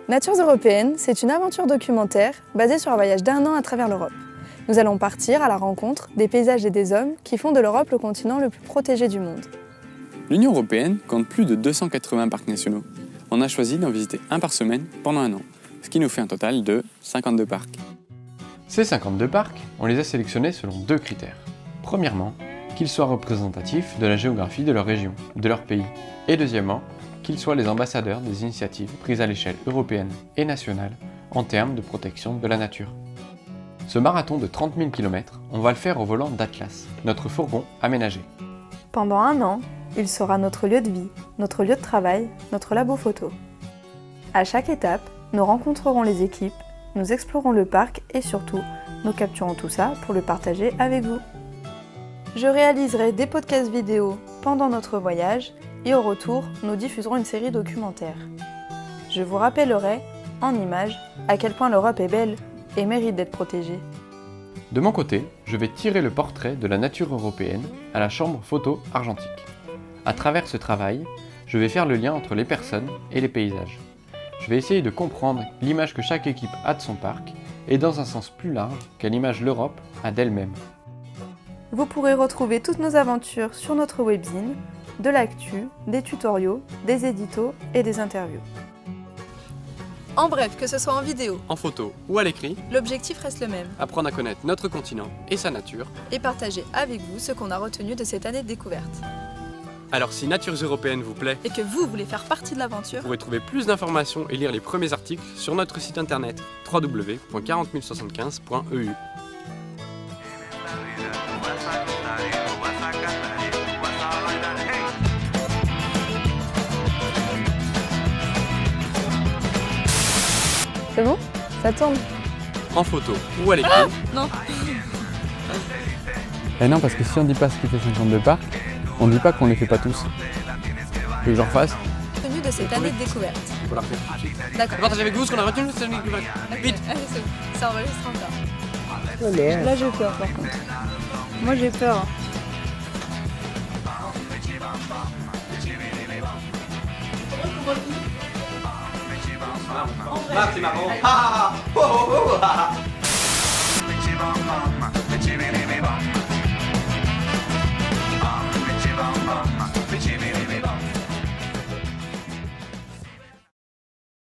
Natures européennes, c'est une aventure documentaire basée sur un voyage d'1 an à travers l'Europe. Nous allons partir à la rencontre des paysages et des hommes qui font de l'Europe le continent le plus protégé du monde. L'Union européenne compte plus de 280 parcs nationaux. On a choisi d'en visiter un par semaine pendant 1 an, ce qui nous fait un total de 52 parcs. Ces 52 parcs, on les a sélectionnés selon 2 critères. Premièrement, qu'ils soient représentatifs de la géographie de leur région, de leur pays. Et deuxièmement, qu'ils soient les ambassadeurs des initiatives prises à l'échelle européenne et nationale en termes de protection de la nature. Ce marathon de 30 000 km, on va le faire au volant d'Atlas, notre fourgon aménagé. Pendant 1 an, il sera notre lieu de vie, notre lieu de travail, notre labo photo. À chaque étape, nous rencontrerons les équipes, nous explorons le parc et surtout, nous capturons tout ça pour le partager avec vous. Je réaliserai des podcasts vidéo pendant notre voyage et au retour, nous diffuserons une série documentaire. Je vous rappellerai, en images, à quel point l'Europe est belle et mérite d'être protégée. De mon côté, je vais tirer le portrait de la nature européenne à la chambre photo argentique. À travers ce travail, je vais faire le lien entre les personnes et les paysages. Je vais essayer de comprendre l'image que chaque équipe a de son parc et dans un sens plus large, quelle image l'Europe a d'elle-même. Vous pourrez retrouver toutes nos aventures sur notre webzine, de l'actu, des tutoriaux, des éditos et des interviews. En bref, que ce soit en vidéo, En photo ou à l'écrit, l'objectif reste le même, apprendre à connaître notre continent et sa nature. et partager avec vous ce qu'on a retenu de cette année de découverte. Alors si Natures européennes vous plaît, Et que vous voulez faire partie de l'aventure, vous pourrez trouver plus d'informations et lire les premiers articles sur notre site internet www.40075.eu. c'est bon? Ça tourne? En photo ou à l'écrit. Non. Eh non, parce que si on dit pas ce qui fait 52 parcs, on dit pas qu'on les fait pas tous. Que je refasse. Retenu de cette année de découverte. Il faut la refaire. D'accord. Partagez avec vous ce qu'on a retenu de cette année de découverte. Vite. Allez, c'est bon. Ça enregistre encore. Là, j'ai peur par contre. Moi, j'ai peur. Ah, c'est marrant. Ah, ah, ah. Oh, oh, oh, ah. Bitchy bum bum, bitchy bitty